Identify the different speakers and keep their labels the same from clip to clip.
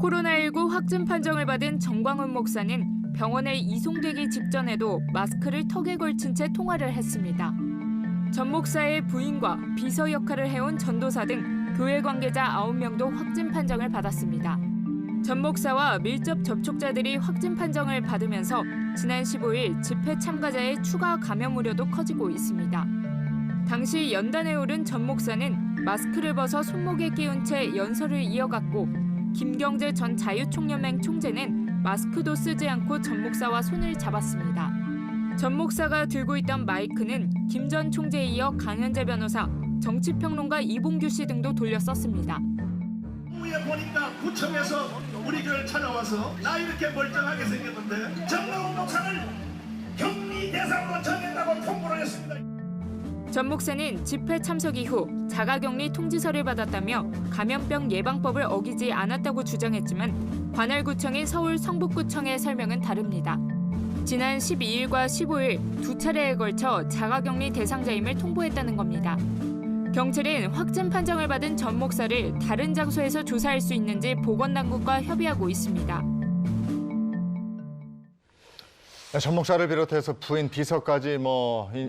Speaker 1: 코로나19 확진 판정을 받은 정광훈 목사는 병원에 이송되기 직전에도 마스크를 턱에 걸친 채 통화를 했습니다. 전 목사의 부인과 비서 역할을 해온 전도사 등 교회 관계자 9명도 확진 판정을 받았습니다. 전 목사와 밀접 접촉자들이 확진 판정을 받으면서 지난 15일 집회 참가자의 추가 감염 우려도 커지고 있습니다. 당시 연단에 오른 전 목사는 마스크를 벗어 손목에 끼운 채 연설을 이어갔고 김경재 전 자유총연맹 총재는 마스크도 쓰지 않고 전 목사와 손을 잡았습니다. 전 목사가 들고 있던 마이크는 김 전 총재에 이어 강현재 변호사, 정치평론가 이봉규 씨 등도 돌려 썼습니다.
Speaker 2: 후에 보니까 구청에서 우리 교회를 찾아와서 나 이렇게 멀쩡하게 생겼는데 정광훈 목사를 격리 대상으로 정했다고 통보를 했습니다.
Speaker 1: 전 목사는 집회 참석 이후 자가격리 통지서를 받았다며 감염병 예방법을 어기지 않았다고 주장했지만 관할구청인 서울 성북구청의 설명은 다릅니다. 지난 12일과 15일 두 차례에 걸쳐 자가격리 대상자임을 통보했다는 겁니다. 경찰은 확진 판정을 받은 전 목사를 다른 장소에서 조사할 수 있는지 보건당국과 협의하고 있습니다.
Speaker 3: 전 목사를 비롯해서 부인, 비서까지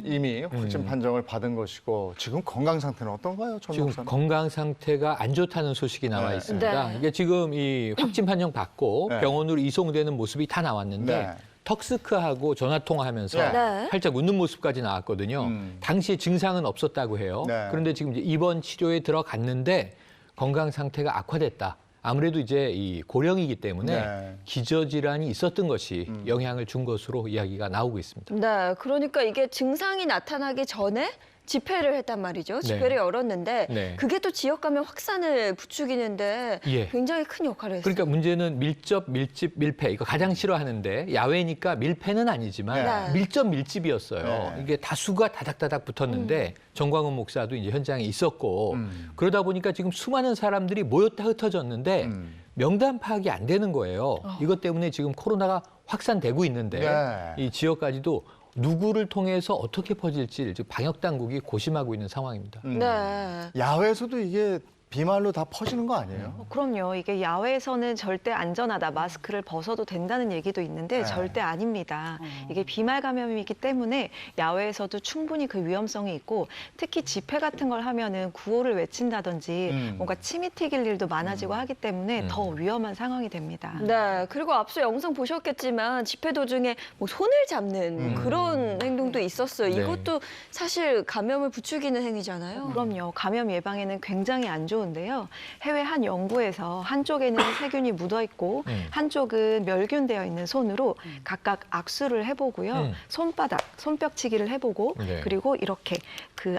Speaker 3: 이미 확진 판정을 받은 것이고 지금 건강 상태는 어떤가요, 전
Speaker 4: 지금
Speaker 3: 목사는?
Speaker 4: 건강 상태가 안 좋다는 소식이 나와
Speaker 3: 네.
Speaker 4: 있습니다.
Speaker 1: 네.
Speaker 4: 이게 지금 이 확진 판정 받고
Speaker 3: 네.
Speaker 4: 병원으로 이송되는 모습이 다 나왔는데
Speaker 3: 네.
Speaker 4: 턱스크하고 전화 통화하면서
Speaker 3: 네.
Speaker 4: 살짝 웃는 모습까지 나왔거든요. 당시에 증상은 없었다고 해요.
Speaker 3: 네.
Speaker 4: 그런데 지금 이제 입원 치료에 들어갔는데 건강 상태가 악화됐다. 아무래도 이제 이 고령이기 때문에
Speaker 3: 네.
Speaker 4: 기저질환이 있었던 것이 영향을 준 것으로 이야기가 나오고 있습니다.
Speaker 5: 네, 그러니까 이게 증상이 나타나기 전에 집회를 했단 말이죠. 집회를 열었는데
Speaker 4: 네.
Speaker 5: 그게 또 지역 감염 확산을 부추기는데
Speaker 4: 예.
Speaker 5: 굉장히 큰 역할을 했어요.
Speaker 4: 그러니까 문제는 밀접, 밀집, 밀폐. 이거 가장 싫어하는데 야외니까 밀폐는 아니지만
Speaker 5: 네.
Speaker 4: 밀접, 밀집이었어요.
Speaker 3: 네.
Speaker 4: 이게 다수가 다닥다닥 붙었는데 정광훈 목사도 이제 현장에 있었고 그러다 보니까 지금 수많은 사람들이 모였다 흩어졌는데 명단 파악이 안 되는 거예요. 이것 때문에 지금 코로나가 확산되고 있는데
Speaker 3: 네.
Speaker 4: 이 지역까지도 누구를 통해서 어떻게 퍼질지 방역 당국이 고심하고 있는 상황입니다.
Speaker 5: 네.
Speaker 3: 야외에서도 이게 비말로 다 퍼지는 거 아니에요?
Speaker 6: 그럼요. 이게 야외에서는 절대 안전하다. 마스크를 벗어도 된다는 얘기도 있는데
Speaker 3: 네.
Speaker 6: 절대 아닙니다. 이게 비말 감염이기 때문에 야외에서도 충분히 그 위험성이 있고 특히 집회 같은 걸 하면은 구호를 외친다든지 뭔가 침이 튀길 일도 많아지고 하기 때문에 더 위험한 상황이 됩니다.
Speaker 5: 네, 그리고 앞서 영상 보셨겠지만 집회 도중에 뭐 손을 잡는 그런 행동도 있었어요.
Speaker 4: 네.
Speaker 5: 이것도 사실 감염을 부추기는 행위잖아요.
Speaker 6: 그럼요. 감염 예방에는 굉장히 안 좋은데요. 해외 한 연구에서 한쪽에는 세균이 묻어 있고 한쪽은 멸균되어 있는 손으로 각각 악수를 해보고요. 손바닥, 손뼉치기를 해보고
Speaker 4: 네.
Speaker 6: 그리고 이렇게 그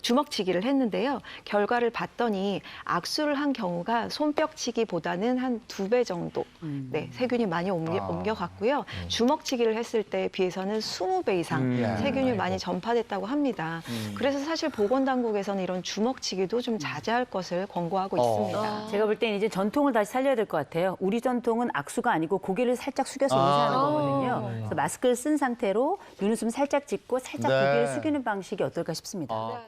Speaker 6: 주먹치기를 했는데요. 결과를 봤더니 악수를 한 경우가 손뼉치기보다는 한 2배 정도 네, 세균이 많이 옮겨갔고요. 주먹치기를 했을 때에 비해서는 20배 이상 세균이 많이 전파됐다고 합니다. 그래서 사실 보건당국에서는 이런 주먹치기도 좀 자제할 것을 권고하고 있습니다.
Speaker 7: 제가 볼 땐 이제 전통을 다시 살려야 될 것 같아요. 우리 전통은 악수가 아니고 고개를 살짝 숙여서 인사하는 거거든요. 그래서 마스크를 쓴 상태로 눈웃음 살짝 짓고 살짝
Speaker 3: 네.
Speaker 7: 고개를 숙이는 방식이 어떨까 싶습니다.